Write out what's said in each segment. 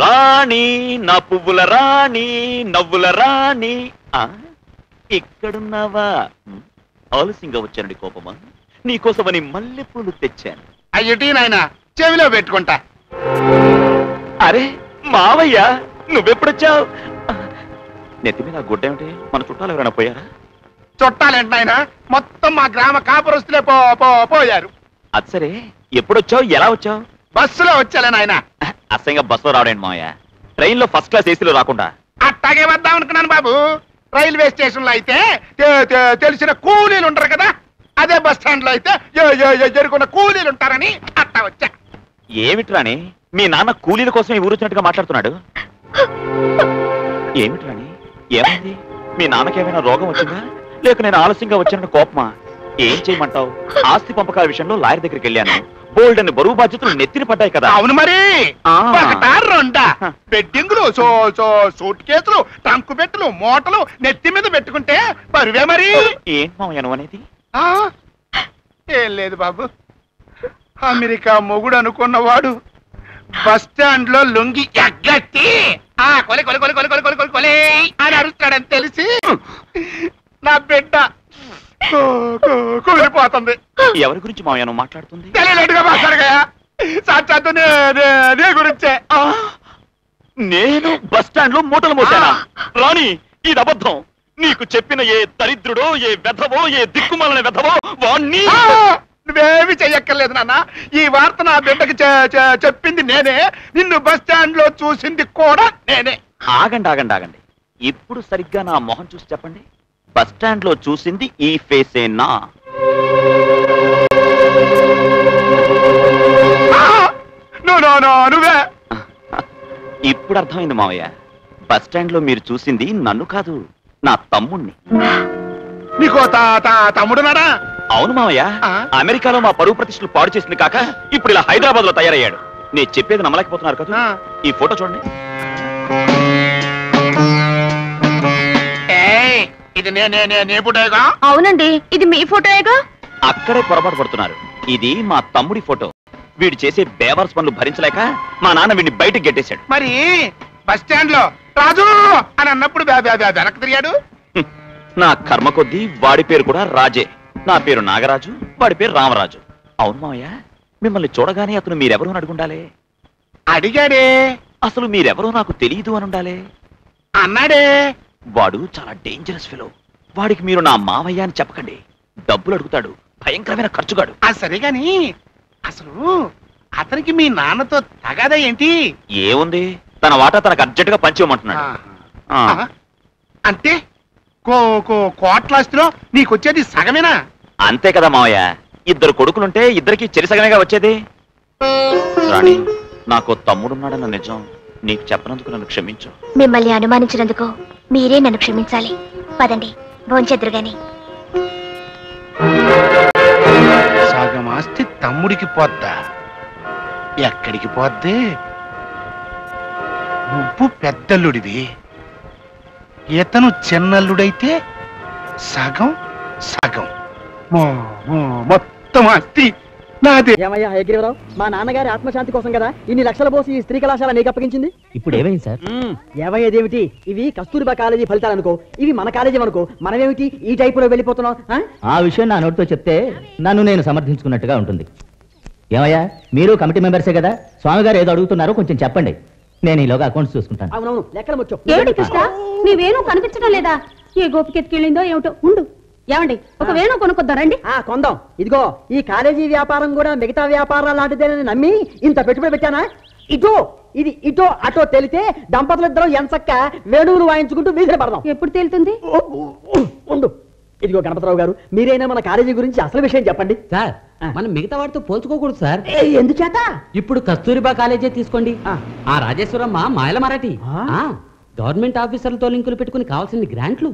రాణి నా పువ్వుల రాణి నవ్వుల రాణి ఇక్కడున్నావా? ఆలస్యంగా వచ్చానండి కోపమా? నీకోసమని మల్లెపూలు తెచ్చాను. అయ్యటి నాయన చెవిలో పెట్టుకుంటా. అరే మావయ్య నువ్వెప్పుడొచ్చావు? నెత్తి మీద గుడ్డ ఏమిటి? మన చుట్టాలు ఎవరైనా పోయారా? చుట్టాలేంటి నాయన, మొత్తం మా గ్రామ కాపురస్తులే పోయారు. అది సరే, ఎప్పుడొచ్చావు, ఎలా వచ్చావు? బస్సులో వచ్చాలే నాయన. అసహ్యంగా బస్సులో రావడండి మావయ్య. ట్రైన్ లో ఫస్ట్ క్లాస్ ఏసీలో రాకుండా అట్టాగే వద్దాం అనుకున్నాను బాబు. రైల్వే స్టేషన్ లో అయితే తెలిసిన కూలీలు ఉంటారు కదా, అదే బస్ స్టాండ్ లో అయితే జరుగున్న కూలీలు ఉంటారని అట్టా వచ్చా. ఏమిట్రాని మీ నాన్న కూలీల కోసం ఈ ఊరొచ్చినట్టుగా మాట్లాడుతున్నాడు? ఏమిట్రాని ఏమైంది? మీ నాన్నకేమైనా రోగం వచ్చిందా, లేక నేను ఆలస్యంగా వచ్చానని కోపమా? ఏం చేయమంటావు? ఆస్తి పంపకాల విషయంలో లాయర్ దగ్గరికి వెళ్ళాను. బోల్డ్ అని బరువు బాధ్యతలు నెత్తిన పడ్డాయి కదా. అవును మరి, రెండా బెడ్డింగులు, సూట్ కేసులు, ట్రంకు పెట్టెలు, మూటలు నెత్తి మీద పెట్టుకుంటే బరువే మరి. ఏం మామయ్య నువ్వు అనేది? ఏం లేదు బాబు, అమెరికా మొగుడు అనుకున్నవాడు బస్ స్టాండ్ లో లొంగి ఎగ్గట్టి కొలి కొలి కొలి కొలి కొలి కొలి కొలి కొలి అని అరుస్తాడని తెలిసి నా బిడ్డ కూలిపోతుంది. ఎవరి గురించి మామయ్య నువ్వు మాట్లాడుతుంది? తెలియలేదుగా మాట్లాడగా, సాక్షాత్తు నీ గురించే. నేను బస్ స్టాండ్ లో మూటలు మోసానా? రాణి ఇది అబద్ధం. నీకు చెప్పిన ఏ దరిద్రుడో, ఏ వెధవో, ఏ దిక్కుమాలిన వెధవో వాణ్ణి. నువ్వేమి చెయ్యక్కర్లేదు నాన్న, ఈ వార్త నా బిడ్డకి చెప్పింది నేనే, నిన్ను బస్ స్టాండ్ లో చూసింది కూడా నేనే. ఆగండి ఆగండి ఆగండి, ఇప్పుడు సరిగ్గా నా మొహం చూసి చెప్పండి. బస్ స్టాండ్ లో చూసింది ఈ ఫేసేనా? నువ్వే. ఇప్పుడు అర్థమైంది మావయ్య. బస్ స్టాండ్ లో మీరు చూసింది నన్ను కాదు, నా తమ్ముణ్ణి. నీకో తమ్ముడున్నాడా? అవును మావయ్య, అమెరికాలో మా పరువు ప్రతిష్టలు పాడు చేసింది కాక ఇప్పుడు ఇలా హైదరాబాద్ లో తయారయ్యాడు. నేను చెప్పేది నమ్మలేకపోతున్నారు కదా. ఈ ఫోటో చూడండి. ఇది నీ ఫోటోగా? అవునండి, ఇది మీ ఫోటోయేగా. అక్కడే పొరపాటు పడుతున్నారు. ఇది మా తమ్ముడి ఫోటో. వీడు చేసే బేవర్స్ పనులు భరించలేక మా నాన్న వీడిని బయటకు గెట్టేశాడు. మరి బస్ స్టాండ్ లో రాజు అని అన్నప్పుడు వెనక్కి తిరిగాడు. నా కర్మ కొద్దీ వాడి పేరు కూడా రాజే. నా పేరు నాగరాజు, వాడి పేరు రామరాజు. అవును మావయ్య, మిమ్మల్ని చూడగానే అతను మీరెవరు అని అడుగుండాలే. అడిగాడే. అసలు మీరెవరో నాకు తెలియదు అని ఉండాలే. అన్నాడే. వాడు చాలా డేంజరస్ ఫెలో. వాడికి మీరు నా మావయ్య అని చెప్పకండి. డబ్బులు అడుగుతాడు, భయంకరమైన ఖర్చుగాడు. సరేగాని అసలు అతనికి మీ నాన్నతో తగాదా ఏంటి? ఏముంది, తన వాటా తనకు అర్జెంట్ గా పంచివ్వమంటున్నాడు. అంటే కోట్లాస్తిలో నీకొచ్చేది సగమేనా? అంతే కదా మావయ్య, ఇద్దరు కొడుకులుంటే ఇద్దరికి చెరిసగమేగా వచ్చేది. రాణి, నాకు తమ్ముడున్నాడన్న నిజం నీకు చెప్పనందుకు నన్ను క్షమించు. మిమ్మల్ని అనుమానించినందుకు మీరే నన్ను క్షమించాలి. పదండి, భోంచెద్దురు గాని. సగం ఆస్తి తమ్ముడికి పోద్దా? ఎక్కడికి పోద్ది? నువ్వు పెద్దల్లుడివి, ఇతను చిన్నల్లుడైతే సగం సగం మొత్తం ఆస్తి నాదే. ఏమయ్యా హయగ్రీవరావు, మా నాన్నగారి ఆత్మశాంతి కోసం కదా ఇన్ని లక్షల పోసి ఈ స్త్రీ కళాశాల నీకు అప్పగించింది. ఇప్పుడు ఏమైంది సార్? ఏమయ్యేదేమిటి? ఇవి కస్తూరిబా కాలేజీ ఫలితాలు అనుకో, ఇవి మన కాలేజీ అనుకో. మనమేమిటి ఈ టైపులో వెళ్ళిపోతున్నాం? ఆ విషయం నా నోటితో చెప్తే నన్ను నేను సమర్థించుకున్నట్టుగా ఉంటుంది. ఏమయ్యా, మీరు కమిటీ మెంబర్సే కదా, స్వామి గారు ఏదో అడుగుతున్నారో కొంచెం చెప్పండి. నేను ఈలోగా అకౌంట్స్ చూసుకుంటాను. అవునవును, లెక్కలు ముచ్చు. ఏమిటి కృష్ణ, నీ వేణు కనిపించడం లేదా? ఏ గోపికెత్తుకెళ్ళిందో ఏమిటో. ఉండు, ఏమండి ఒక వేణు కొనుక్కొద్దాం రండి. కొందాం. ఇదిగో ఈ కాలేజీ వ్యాపారం కూడా మిగతా వ్యాపారాలు లాంటిదేనని నమ్మి ఇంత పెట్టుబడి పెట్టానా? ఇటో ఇది ఇటో అటో తేలితే దంపతులిద్దరూ ఎంచక్క వేణువులు వాయించుకుంటూ వీధిని పడదాం. ఎప్పుడు తేలుతుంది? ఉండు. ఇదిగో గణపతిరావు గారు, మీరైనా మన కాలేజీ గురించి అసలు విషయం చెప్పండి. సార్, మనం మిగతా వాటితో పోల్చుకోకూడదు సార్. ఎందుచేత? ఇప్పుడు కస్తూరిబా కాలేజే తీసుకోండి. ఆ రాజేశ్వరమ్మ మాయల మరాఠీ గవర్నమెంట్ ఆఫీసర్లతో లింకులు పెట్టుకుని కావాల్సింది గ్రాంట్లు.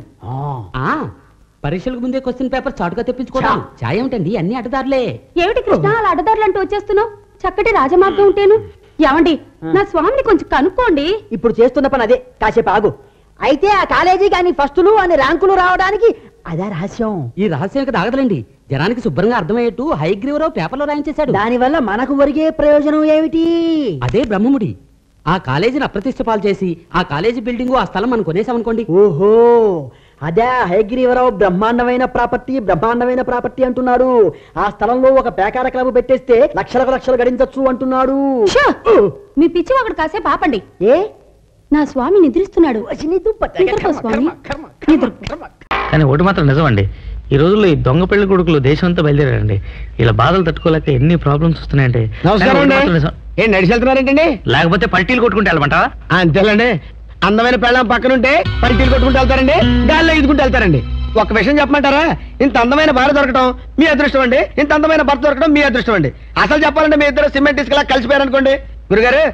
పరీక్షలకు ముందే క్వశ్చన్ పేపర్ చాటుగా తెప్పించుకోవడం. ఛాయ్ ఏమిటండి, అన్ని అడ్డదారులే. ఏమిటి కృష్ణ అలా అడ్డదారులు అంటూ వచ్చేస్తున్నావు? చక్కటి రాజమార్గం ఉంటేను. ఏమండి, నా స్వామిని కొంచెం కనుక్కోండి. ఇప్పుడు చేస్తున్న పని అదే. కాసేపు ఆగు. అయితే ఆ కాలేజీ కానీ ఫస్టులు అని ర్యాంకులు రావడానికి అదే రహస్యం. ఈ రహస్యం ఇక్కడ ఆగదులేండి, జనానికి శుభ్రంగా అర్థమయ్యేట్టు హైగ్రీవరావు పేపర్లో రాయించేశాడు. దానివల్ల మనకు ఒరిగే ప్రయోజనం ఏమిటి? అదే బ్రహ్మముడి. ఆ కాలేజీని అప్రతిష్ట పాలు చేసి ఆ కాలేజీ బిల్డింగ్ ఆ స్థలం మనం కొనేసామనుకోండి. ఓహో అదే హయగ్రీవరావు బ్రహ్మాండమైన ప్రాపర్టీ అంటున్నాడు. ఆ స్థలంలో ఒక పేకార క్లబ్ పెట్టేస్తే లక్షలకు లక్షలు గడించొచ్చు అంటున్నాడు. షో! మీ పిచ్చి ఒకటి కాసేపు ఆపండి. ఏ నా స్వామి నిద్రిస్తున్నాడు. నిద్రపో స్వామి, నిద్రపో. కానీ ఒకటి మాత్రం నిజమండి, ఈ రోజుల్లో ఈ దొంగ పెళ్లి కొడుకులు దేశం అంతా బయలుదేరారండి. ఇలా బాధలు తట్టుకోలేక ఎన్ని ప్రాబ్లమ్స్ వస్తున్నాయంటే. ఏం నడిచి వెళ్తున్నారేంటండి? లేకపోతే పల్టీలు కొట్టుకుంటే వెళ్ళమంటావా? అంతేలండి, అందమైన పెళ్ళం పక్కనుంటే పల్టీలు కొట్టుకుంటూ వెళ్తారండి, గాల్లో ఈదుకుంటూ వెళ్తారండి. ఒక విషయం చెప్పమంటారా? ఇంత అందమైన భార్య దొరకడం మీ అదృష్టం అండి, ఇంత అందమైన భర్త దొరకడం మీ అదృష్టం అండి. అసలు చెప్పాలంటే మీ ఇద్దరు సిమెంట్ ఇసుకలా కలిసిపోయారనుకోండి. గురుగారు,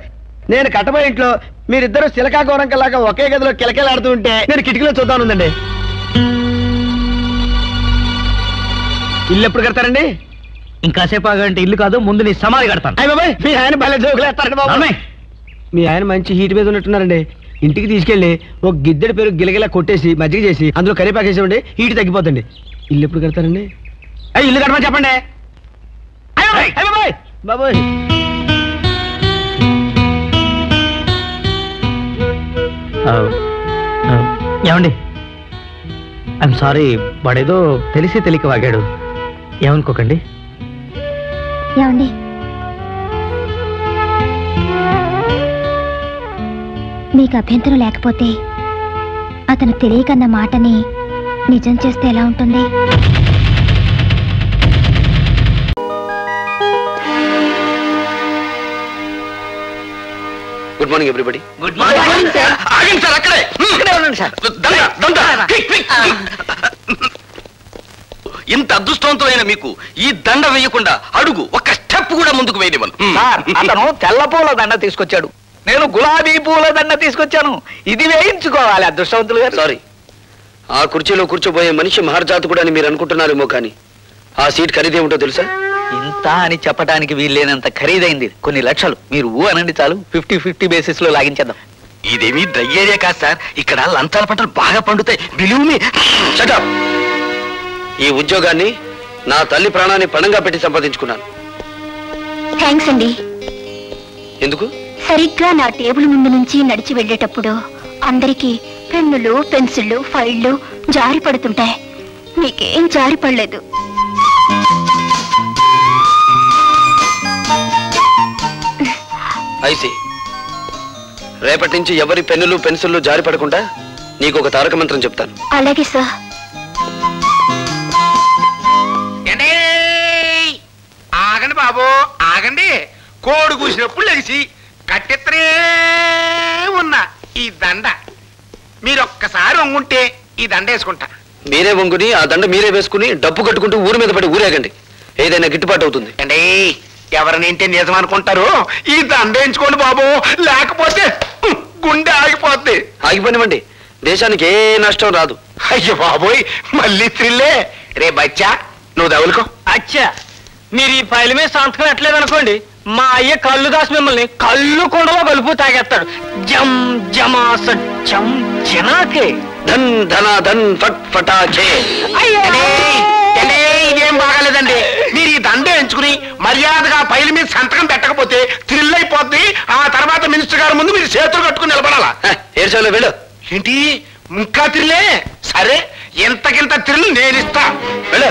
నేను కట్టబోయే ఇంట్లో మీరిద్దరు సిలకా గోరంకలాగా ఒకే గదిలో కిలకిలాడుతూ ఉంటే నేను కిటికీలో చూద్దానుందండి. ఇల్లు ఎప్పుడు కడతారండి? ఇంకాసేపు ఆగంటే ఇల్లు కాదు, ముందు నీ సమాధి కడతాను. అయ్య బాబాయ్, మీ ఆయన భలే జోకులేస్తారండి బాబు. మీ ఆయన మంచి హీట్ మీద ఉన్నట్టున్నారండి. ఇంటికి తీసుకెళ్లి ఒక గిద్దెడి పేరు గిలగిలా కొట్టేసి మజ్జిగ చేసి అందులో కరివేపాకు వేసేవండి, హీట్ తగ్గిపోతుంది. ఇల్లు ఎప్పుడు కడతారండి? అయ్యి ఇల్లు కట్టమని చెప్పండి. అయ్య బాబాయ్ బాబోయ్, ఏమండి, ఐఎమ్ సారీ, వాడేదో తెలిసి తెలియక వాగాడు, ఏమనుకోకండి. ఏమండి, మీకు అభ్యంతరం లేకపోతే అతను తెలియకన్న మాటని నిజం చేస్తే ఎలా ఉంటుంది? Good morning everybody. Good morning sir. ఆగండి సార్, అక్కడే ఉండండి సార్. ఇంత అదృష్టవంతమైన మీకు ఈ దండ వేయకుండా అడుగు ఒక్క స్టెప్ కూడా ముందుకు వేయనివ్వను. అతను తెల్ల పూల దండ తీసుకొచ్చాడు, నేను గులాబీ పూల దండ తీసుకొచ్చాను. ఇది వేయించుకోవాలి అదృష్టవంతులు గారు. సారీ, ఆ కుర్చీలో కూర్చోబోయే మనిషి మహర్జాతకుడు అని మీరు అనుకుంటున్నారేమో, కానీ ఆ సీట్ ఖరీదేమిటో తెలుసా? ఇంత అని చెప్పడానికి వీల్లేనంత ఖరీదైంది, కొన్ని లక్షలు. మీరు ఊ అనండి చాలు, 50-50 బేసిస్ లో లాగించేద్దాం. ఇదేమీ డ్రై ఏరియా కాదు సార్, ఇక్కడ లంచాల పంటలు బాగా పండుతాయి. Believe me. Shut up. ఈ ఉద్యోగాన్ని నా తల్లి ప్రాణాన్ని పణంగా పెట్టి సంపాదించుకున్నాను. థ్యాంక్స్ అండి. ఎందుకు? సరిగ్గా నా టేబుల్ ముందు నుంచి నడిచి వెళ్ళేటప్పుడు అందరికీ పెన్నులు, పెన్సిళ్ళు, ఫైళ్లు జారి పడుతుంటాయి. మీకేం జారి పడలేదు. ఐసి, రేపటి నుంచి ఎవరి పెన్నులు పెన్సిళ్ళు జారి పడకుండా నీకు ఒక తారక మంత్రం చెప్తాను. అలాగే సార్. ఆగండి బాబు, ఆగండి. కోడి కూసినప్పుడు లెగిసి కట్టెత్తనే ఉన్నా ఈ దండ మీరొక్కసారి వంగుంటే ఈ దండ వేసుకుంటా. మీరే వంగుని ఆ దండ మీరే వేసుకుని డబ్బు కట్టుకుంటూ ఊరి మీద పడి ఊరేగండి, ఏదైనా గిట్టుబాటు అవుతుంది. అండి, ఎవరిని ఏంటి నిజం అనుకుంటారు? ఈ దండ వేయించుకోండి బాబు, లేకపోతే గుండె ఆగిపోద్ది. ఆగిపోనివ్వండి, దేశానికి ఏ నష్టం రాదు. అయ్యో బాబోయ్, మళ్ళీ త్రిల్లే. రే బచ్చా, నువ్వు దవులుకో. అచ్చా, మీరు ఈ ఫైల్ మీద సంతకం ఎట్లేదు అనుకోండి, మా అయ్య కళ్ళు దాసి మిమ్మల్ని కళ్ళు కొండలో కలుపు తాగేస్తాడు. జం జమా సత్యం జనాకే ధన్ ధన ధన్ ఫట్ ఫటాకే. ఇదేం బాగాలేదండి. మీరు ఈ దండ ఎంచుకుని మర్యాదగా ఫైల్ మీద సంతకం పెట్టకపోతే థ్రిల్ అయిపోద్ది. ఆ తర్వాత మినిస్టర్ గారి ముందు మీరు చేతులు కట్టుకుని నిలబడాలా. ఏడ్చాలో వెళ్ళు. ఏంటి ఇంకా థ్రిల్లే? సరే, ఎంతకింత థ్రిల్ నేను ఇస్తా. వెళ్ళు.